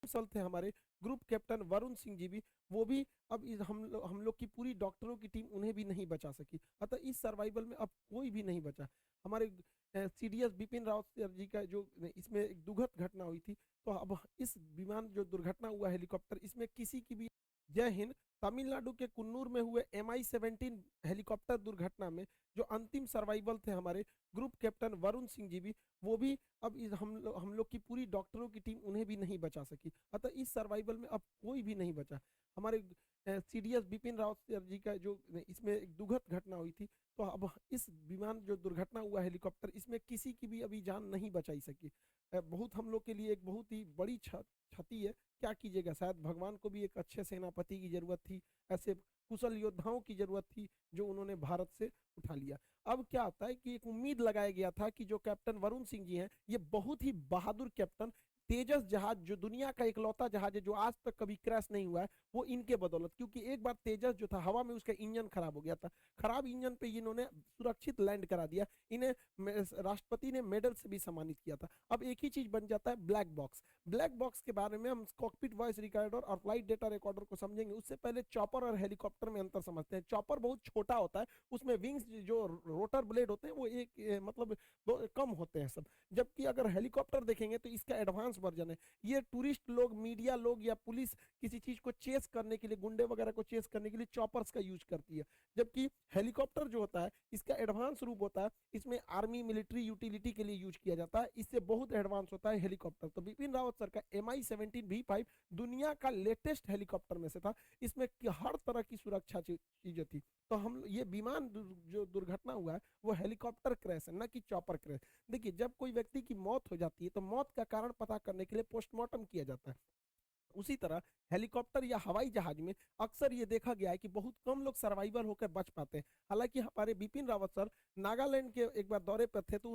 कुशल थे हमारे group captain Varun Singh ji भी, वो भी अब हम लोग की पूरी डॉक्टरों की टीम उन्हें भी नहीं बचा सकी। अतः इस सर्वाइवल में अब कोई भी नहीं बचा। हमारे सीडीएस बिपिन रावत सर जी का जो इसमें एक दुखद घटना हुई थी, तो अब इस विमान जो दुर्घटना हुआ हेलीकॉप्टर, इसमें किसी की भी। जय हिंद। तमिलनाडु के कुन्नूर में हुए MI-17 हेलीकॉप्टर दुर्घटना में जो अंतिम सर्वाइवल थे हमारे ग्रुप कैप्टन वरुण सिंह जी भी, वो भी अब हम लोग की पूरी डॉक्टरों की टीम उन्हें भी नहीं बचा सकी। अतः इस सर्वाइवल में अब कोई भी नहीं बचा। हमारे सीडीएस बिपिन रावत सर जी का जो इसमें एक दुखद घटना हुई थी, तो अब इस विमान जो दुर्घटना हुआ हेलीकॉप्टर, इसमें किसी की भी अभी जान नहीं बचाई सकी। बहुत हम लोग के लिए एक बहुत ही बड़ी क्षति है। क्या कीजिएगा, शायद भगवान को भी एक अच्छे सेनापति की जरूरत थी, ऐसे कुशल योद्धाओं की जरूरत थी जो उन्होंने भारत से उठा लिया। अब क्या होता है कि एक उम्मीद लगाया गया था कि जो कैप्टन वरुण सिंह जी हैं, ये बहुत ही बहादुर कैप्टन, तेजस जहाज जो दुनिया का इकलौता जहाज है जो आज तक कभी क्रैश नहीं हुआ है, वो इनके बदौलत, क्योंकि एक बार तेजस जो था हवा में उसका इंजन खराब हो गया था। खराब इंजन पे इन्होंने सुरक्षित लैंड करा दिया। इन्हें राष्ट्रपति ने मेडल से भी सम्मानित किया था। अब एक ही चीज बन जाता है, ब्लैक बॉक्स। ब्लैक बॉक्स के बारे में हम कॉकपिट वॉइस रिकॉर्डर और फ्लाइट डेटा रिकॉर्डर को समझेंगे, उससे पहले चॉपर और हेलीकॉप्टर में अंतर समझते हैं। चॉपर बहुत छोटा होता है, उसमें विंग्स जो रोटर ब्लेड होते हैं वो एक मतलब कम होते हैं सब। जबकि अगर हेलीकॉप्टर देखेंगे तो इसका एडवांस वर्जन है। ये टूरिस्ट लोग, मीडिया लोग या पुलिस किसी चीज को चेस करने के लिए, गुंडे वगैरह को चेस करने के लिए चॉपर्स का यूज करती है। जबकि हेलीकॉप्टर जो होता है इसका एडवांस रूप होता है, इसमें आर्मी मिलिट्री यूटिलिटी के लिए यूज किया जाता है, इससे बहुत एडवांस होता है हेलीकॉप्टर। तो बिपिन रावत सर का MI-17 V5 दुनिया का लेटेस्ट हेलीकॉप्टर में से था। इसमें हर तरह की सुरक्षा चीजें थी। तो हम ये विमान जो दुर्घटना हुआ है वो हेलीकॉप्टर क्रैश है, ना कि चॉपर क्रैश। देखिए, जब कोई व्यक्ति की मौत हो जाती है तो मौत का कारण पता करने के लिए पोस्टमार्टम किया जाता है। उसी तरह हेलीकॉप्टर या हवाई जहाज में अक्सर ये देखा गया है कि बहुत कम लोग सर्वाइवर होकर बच पाते हैं। हालांकि हमारे बिपिन रावत सर नागालैंड के एक बार दौरे पर थे, तो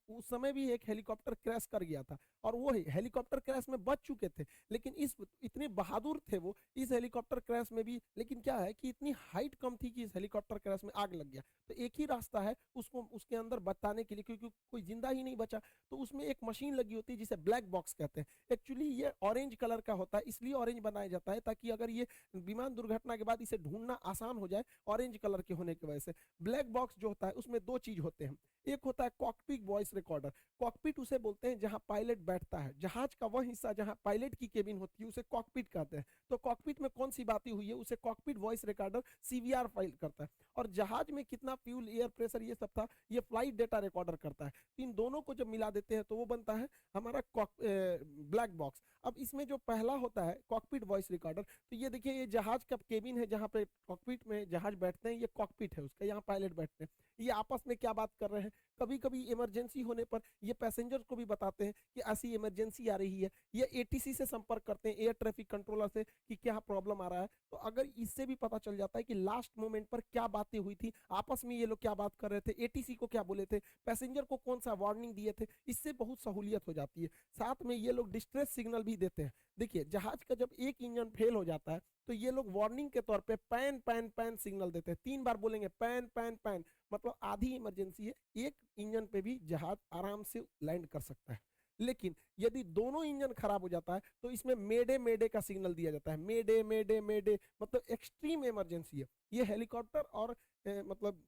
उस समय भी एक हेलीकॉप्टर क्रैश कर गया था और वो हेलीकॉप्टर क्रैश में बच चुके थे। लेकिन इस इतने बहादुर थे वो इस हेलीकॉप्टर क्रैश में भी। लेकिन क्या है कि इतनी हाइट कम थी कि इस हेलीकॉप्टर क्रैश में आग लग गया। तो एक ही रास्ता है उसको उसके अंदर बताने के लिए, क्योंकि कोई जिंदा ही नहीं बचा। तो उसमें एक मशीन लगी होती है जिसे ब्लैक बॉक्स कहते हैं। एक्चुअली ये ऑरेंज कलर का होता है, इसलिए ऑरेंज बनाया जाता है ताकि अगर ये विमान दुर्घटना के बाद इसे ढूंढना आसान हो जाए, ऑरेंज कलर के होने की वजह से। ब्लैक बॉक्स जो होता है उसमें दो चीज होते हैं। एक होता है कॉकपिट वॉइस रिकॉर्डर। कॉकपिट उसे बोलते हैं जहां पायलट बैठता है, जहाज का वह हिस्सा जहां पायलट की केबिन होती है उसे कॉकपिट कहते हैं। तो कॉकपिट में कौन सी बातें हुई है उसे cockpit voice recorder CVR file करता है। और जहाज में कितना फ्यूल, एयर प्रेशर, ये सब था, ये फ्लाइट डेटा रिकॉर्डर करता है। इन दोनों को जब मिला देते हैं तो वो बनता है हमारा ब्लैक बॉक्स। अब इसमें जो पहला होता है कॉकपिट वॉइस रिकॉर्डर, तो ये देखिए, ये जहाज का केबिन है जहां पे कॉकपिट में जहाज बैठते हैं, ये कॉकपिट है उसका, यहाँ पायलट बैठते हैं। ये आपस में क्या बात कर रहे हैं, कभी कभी इमरजेंसी होने पर ये पैसेंजर को भी बताते हैं कि ऐसी इमरजेंसी आ रही है। ये ATC से संपर्क करते हैं, एयर ट्रैफिक कंट्रोलर से, कि क्या प्रॉब्लम आ रहा है। तो अगर इससे भी पता चल जाता है कि लास्ट मोमेंट पर क्या बातें हुई थी, आपस में ये लोग क्या बात कर रहे थे, ATC को क्या बोले थे, पैसेंजर को कौन सा वार्निंग दिए थे, इससे बहुत सहूलियत हो जाती है। साथ में ये लोग डिस्ट्रेस सिग्नल भी देते हैं। देखिए, जहाज का जब एक इंजन फेल हो जाता है तो ये लोग वार्निंग के तौर पे पैन पैन पैन सिग्नल देते हैं। 3 बार बोलेंगे पैन पैन पैन, मतलब आधी इमरजेंसी है, एक इंजन पे भी जहाज आराम से लैंड कर सकता है। लेकिन यदि दोनों इंजन खराब हो जाता है तो इसमें मेडे मेडे का सिग्नल दिया जाता है। मेडे मेडे मेडे मतलब एक्सट्रीम इमरजेंसी है। ये हेलीकॉप्टर और मतलब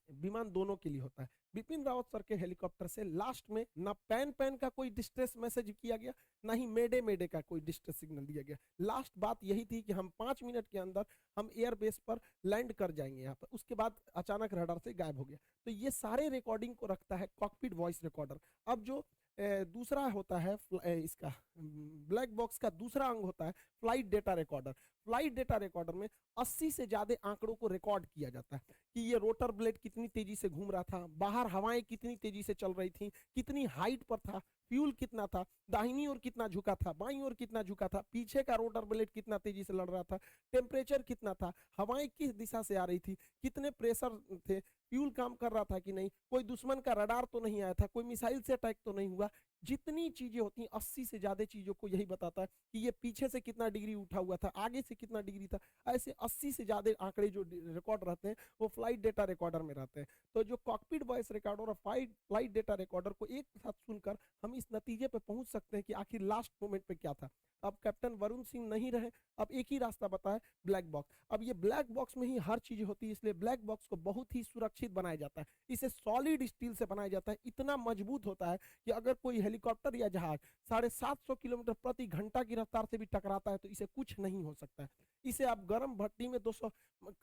विमान दोनों के लिए होता है। बिपिन रावत सर के हेलीकॉप्टर से लास्ट में ना पैन पैन का कोई डिस्ट्रेस मैसेज किया गया, ना ही मेडे मेडे का कोई डिस्ट्रेस सिग्नल दिया गया। लास्ट बात यही थी कि हम 5 मिनट के अंदर हम एयरबेस पर लैंड कर जाएंगे यहाँ पर। उसके बाद अचानक रडार से गायब हो गया। तो ये सारे रिकॉर्डिंग को रखता है कॉकपिट वॉइस रिकॉर्डर। अब जो दूसरा होता है इसका ब्लैक बॉक्स का दूसरा अंग होता है flight data recorder. Flight data recorder में 80 से ज्यादा आंकड़ों को रिकॉर्ड किया जाता है कि ये रोटर ब्लेड कितनी तेजी से घूम रहा था, बाहर हवाएं कितनी तेजी से चल रही थी, कितनी हाइट पर था, फ्यूल कितना था, दाहिनी ओर कितना झुका था, बाईं ओर कितना झुका था, पीछे का रोटर ब्लेड कितना तेजी से लड़ रहा था, टेम्परेचर कितना था, हवाएं किस दिशा से आ रही थी, कितने प्रेशर थे, फ्यूल काम कर रहा था कि नहीं, कोई दुश्मन का रडार तो नहीं आया था, कोई मिसाइल से अटैक तो नहीं हुआ, जितनी चीजें होती हैं 80 से ज्यादा चीजों को यही बताता है कि ये पीछे से कितना डिग्री उठा हुआ था, आगे से कितना डिग्री था। ऐसे 80 से ज्यादा आंकड़े जो रिकॉर्ड रहते हैं वो फ्लाइट डेटा रिकॉर्डर में रहते हैं। तो जो कॉकपिट वॉइस रिकॉर्डर और फ्लाइट डेटा रिकॉर्डर को एक साथ सुनकर हम इस नतीजे पे पहुंच सकते हैं कि आखिर लास्ट मोमेंट पे क्या था। अब कैप्टन वरुण सिंह नहीं रहे, अब एक ही रास्ता बताया, ब्लैक बॉक्स। अब ये ब्लैक बॉक्स में ही हर चीज होती है, इसलिए ब्लैक बॉक्स को बहुत ही सुरक्षित बनाया जाता है। इसे सॉलिड स्टील से बनाया जाता है, इतना मजबूत होता है कि अगर कोई हेलीकॉप्टर या जहाज 750 किलोमीटर प्रति घंटा की रफ्तार से भी टकराता है तो इसे कुछ नहीं हो सकता है। इसे आप गर्म भट्टी में 200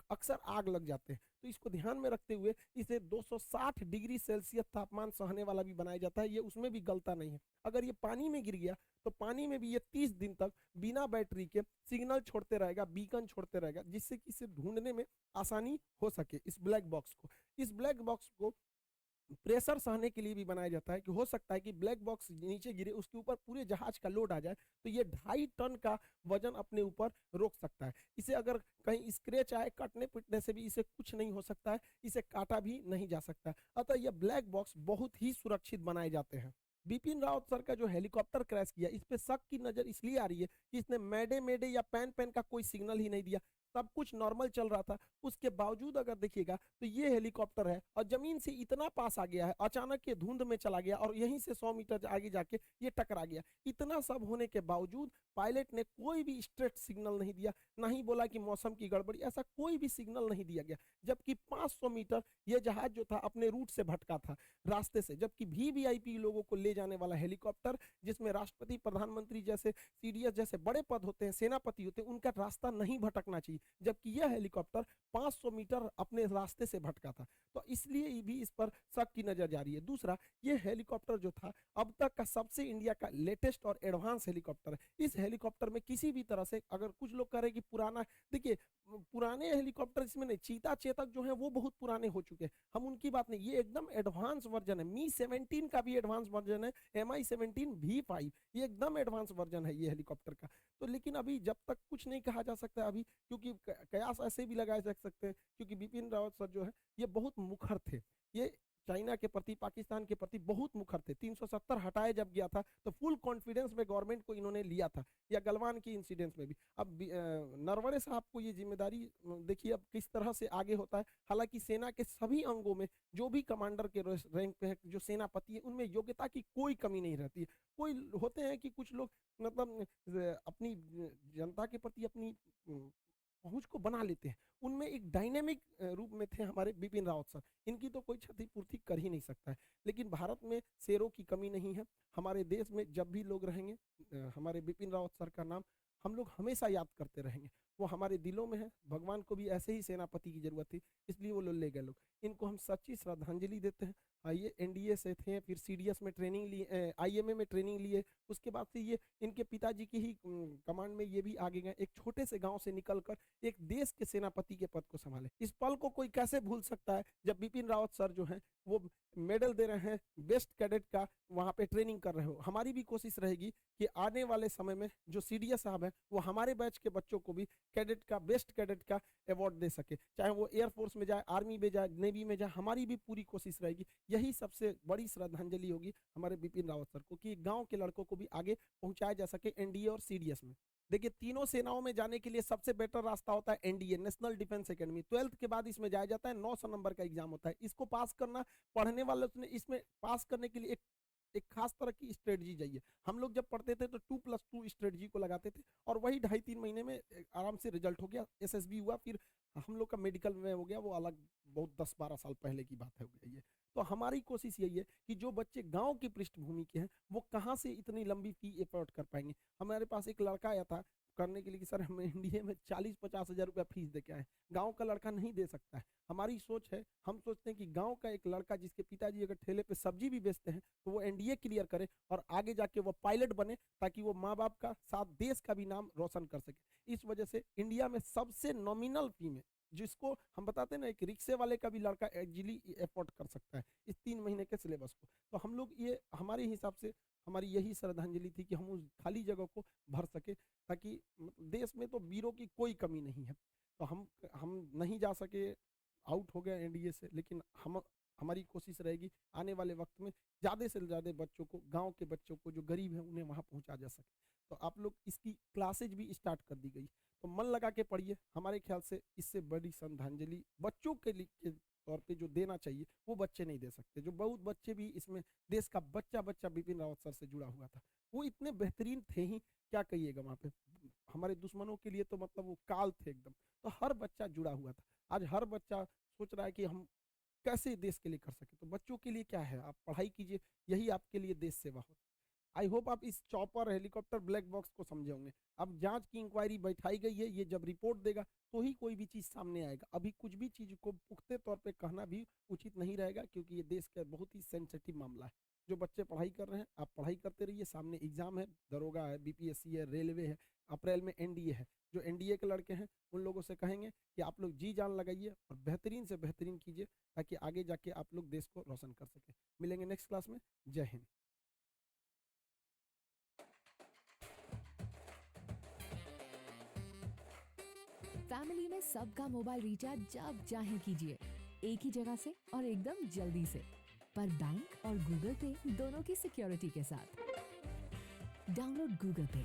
अक्सर आग लग जाते हैं, तो इसको ध्यान में रखते हुए इसे 260 डिग्री सेल्सियस तापमान सहने वाला भी बनाया जाता है, ये उसमें भी गलता नहीं है। अगर ये पानी में गिर गया तो पानी में भी ये 30 दिन तक बिना बैटरी के सिग्नल छोड़ते रहेगा, बीकन छोड़ते रहेगा, जिससे कि इसे ढूंढने में आसानी हो सके। इस ब्लैक बॉक्स को प्रेशर सहने के लिए भी बनाया जाता है कि हो सकता है कि ब्लैक बॉक्स नीचे गिरे, उसके ऊपर पूरे जहाज का लोड आ जाए तो ये 2.5 टन का वजन अपने ऊपर रोक सकता है। इसे अगर कहीं स्क्रैच आए, कटने पिटने से भी इसे कुछ नहीं हो सकता है, इसे काटा भी नहीं जा सकता। अतः यह ब्लैक बॉक्स बहुत ही सुरक्षित बनाए जाते हैं। बिपिन रावत सर का जो हेलीकॉप्टर क्रैश किया, इस पे शक की नजर इसलिए आ रही है कि इसने मैडे मैडे या पैन पैन का कोई सिग्नल ही नहीं दिया, सब कुछ नॉर्मल चल रहा था। उसके बावजूद अगर देखिएगा तो ये हेलीकॉप्टर है और जमीन से इतना पास आ गया है, अचानक ये धुंध में चला गया और यहीं से 100 मीटर आगे जाके ये टकरा गया। इतना सब होने के बावजूद पायलट ने कोई भी स्ट्रेट सिग्नल नहीं दिया, ना ही बोला कि मौसम की गड़बड़ी, ऐसा कोई भी सिग्नल नहीं दिया गया। जबकि 500 मीटर ये जहाज जो था अपने रूट से भटका था, रास्ते से। जबकि वीवीआईपी लोगों को ले जाने वाला हेलीकॉप्टर, जिसमें राष्ट्रपति, प्रधानमंत्री जैसे, सीडीएस जैसे बड़े पद होते हैं, सेनापति होते हैं, उनका रास्ता नहीं भटकना चाहिए, जबकि यह हेलीकॉप्टर 500 मीटर अपने रास्ते से भटका था। तो इसलिए भी इस पर शक की नजर जा रही है। दूसरा, ये हेलीकॉप्टर जो था अब तक का सबसे इंडिया का लेटेस्ट और एडवांस हेलीकॉप्टर है। इस हेलीकॉप्टर में किसी भी तरह से, अगर कुछ लोग कह रहे कि पुराना, देखिए पुराने हेलीकॉप्टर इसमें नहीं, चीता चेतक जो है वो बहुत पुराने हो चुके हैं, हम उनकी बात नहीं, ये एकदम एडवांस वर्जन है। मी 17 का भी एडवांस वर्जन है, Mi-17 V5, ये एकदम एडवांस वर्जन है ये हेलीकॉप्टर का। तो लेकिन अभी जब तक कुछ नहीं कहा जा सकता अभी, क्योंकि कयास ऐसे भी लगाए जा सकते हैं क्योंकि बिपिन रावत सर जो है ये बहुत मुखर थे, ये चाइना के प्रति, पाकिस्तान के प्रति बहुत मुखर थे। 370 हटाए जब गया था तो फुल कॉन्फिडेंस में गवर्नमेंट को इन्होंने लिया था, या गलवान की इंसिडेंट में भी। अब नरवणे साहब को ये जिम्मेदारी देखिए अब किस तरह से आगे होता है। हालांकि सेना के सभी अंगों में जो भी कमांडर के रैंक पे है, जो सेनापति है, उनमें योग्यता की कोई कमी नहीं रहती है। कोई होते हैं कि कुछ लोग मतलब अपनी जनता के प्रति अपनी पहुंच को बना लेते हैं, उनमें एक डायनेमिक रूप में थे हमारे बिपिन रावत सर। इनकी तो कोई क्षतिपूर्ति कर ही नहीं सकता है। लेकिन भारत में शेरों की कमी नहीं है। हमारे देश में जब भी लोग रहेंगे हमारे बिपिन रावत सर का नाम हम लोग हमेशा याद करते रहेंगे। वो हमारे दिलों में है। भगवान को भी ऐसे ही सेनापति की जरूरत थी, इसलिए वो ले गए लोग। इनको हम सच्ची श्रद्धांजलि देते हैं। ये एनडीए से थे, फिर सीडीएस में ट्रेनिंग लिए, आईएमए में ट्रेनिंग लिए, उसके बाद से ये इनके पिताजी की ही कमांड में ये भी आगे गए, एक छोटे से गांव से निकलकर एक देश के सेनापति के पद को संभाले। इस पल को कोई कैसे भूल सकता है जब बिपिन रावत सर जो है वो मेडल दे रहे हैं, बेस्ट कैडेट का वहां पे ट्रेनिंग कर रहे हो। हमारी भी कोशिश रहेगी कि आने वाले समय में जो सीडीएस साहब है वो हमारे बैच के बच्चों को भी कैडेट का, बेस्ट कैडेट का अवार्ड दे सके, चाहे वो एयरफोर्स में जाए, आर्मी में जाए, नेवी में जाए। हमारी भी पूरी कोशिश रहेगी। यही सबसे बड़ी श्रद्धांजलि होगी हमारे बिपिन रावत सर को कि गांव के लड़कों को भी आगे पहुंचाया जा सके एनडीए और सीडीएस में। देखिए तीनों सेनाओं में जाने के लिए सबसे बेटर रास्ता होता है NDA, national defence academy. 12th के बाद इसमें जाया जाता है, 900 नंबर का एग्जाम होता है। इसको पास करना, पढ़ने वाले ने इसमें पास करने के लिए एक खास तरह की स्ट्रेटजी चाहिए। हम लोग जब पढ़ते थे तो 2+2 स्ट्रेटजी को लगाते थे और वही 2.5-3 महीने में आराम से रिजल्ट हो गया, एसएसबी हुआ, फिर हम लोग का मेडिकल में हो गया, वो अलग बहुत 10-12 साल पहले की बात है हो गई है। तो हमारी कोशिश यही है कि जो बच्चे गांव की पृष्ठभूमि के हैं वो कहाँ से इतनी लंबी फी एफोर्ड कर पाएंगे। हमारे पास एक लड़का आया था करने के लिए कि सर हम इंडिया में 40-50 हजार रुपया फीस दे के आए, गांव का लड़का नहीं दे सकता है। हमारी सोच है, हम सोचते हैं कि गांव का एक लड़का जिसके पिताजी अगर ठेले पे सब्जी भी बेचते हैं तो वो एनडीए क्लियर करे और आगे जाके वो पायलट बने, ताकि वो माँ बाप का साथ देश का भी नाम रोशन कर सके। इस वजह से इंडिया में सबसे नॉमिनल फी में, जिसको हम बताते हैं ना, एक रिक्शे वाले का भी लड़का इजीली एफोर्ड कर सकता है इस 3 महीने के सिलेबस को। तो हम लोग ये, हमारे हिसाब से हमारी यही श्रद्धांजलि थी कि हम उस खाली जगह को भर सके, ताकि देश में तो वीरों की कोई कमी नहीं है। तो हम नहीं जा सके, आउट हो गए एनडीए से, लेकिन हम हमारी कोशिश रहेगी आने वाले वक्त में ज़्यादा से ज़्यादा बच्चों को, गांव के बच्चों को जो गरीब हैं उन्हें वहां पहुंचा जा सके। तो आप लोग इसकी क्लासेज भी स्टार्ट कर दी गई, तो मन लगा के पढ़िए। हमारे ख्याल से इससे बड़ी श्रद्धांजलि बच्चों के लिए के तौर पे जो देना चाहिए वो बच्चे नहीं दे सकते। जो बहुत बच्चे भी इसमें, देश का बच्चा बच्चा बिपिन रावत सर से जुड़ा हुआ था, वो इतने बेहतरीन थे ही, क्या कहिएगा। वहाँ पे हमारे दुश्मनों के लिए तो मतलब वो काल थे एकदम। तो हर बच्चा जुड़ा हुआ था। आज हर बच्चा सोच रहा है कि हम कैसे देश के लिए कर सके। तो बच्चों के लिए क्या है, आप पढ़ाई कीजिए, यही आपके लिए देश सेवा हो। आई होप आप इस चॉपर, हेलीकॉप्टर, ब्लैक बॉक्स को समझे होंगे। अब जांच की इंक्वायरी बैठाई गई है, ये जब रिपोर्ट देगा तो ही कोई भी चीज़ सामने आएगा। अभी कुछ भी चीज़ को पुख्ते तौर पे कहना भी उचित नहीं रहेगा, क्योंकि ये देश का बहुत ही सेंसिटिव मामला है। जो बच्चे पढ़ाई कर रहे हैं, आप पढ़ाई करते रहिए। सामने एग्जाम है, दरोगा है, बीपीएससी है, रेलवे है, अप्रैल में एनडीए है। जो एनडीए के लड़के हैं उन लोगों से कहेंगे कि आप लोग जी जान लगाइए और बेहतरीन से बेहतरीन कीजिए, ताकि आगे जाके आप लोग देश को रोशन कर सके। मिलेंगे नेक्स्ट क्लास में। जय हिंद। फैमिली में सबका मोबाइल रिचार्ज जब चाहे कीजिए, एक ही जगह से और एकदम जल्दी से, पर बैंक और गूगल पे दोनों की सिक्योरिटी के साथ। डाउनलोड गूगल पे।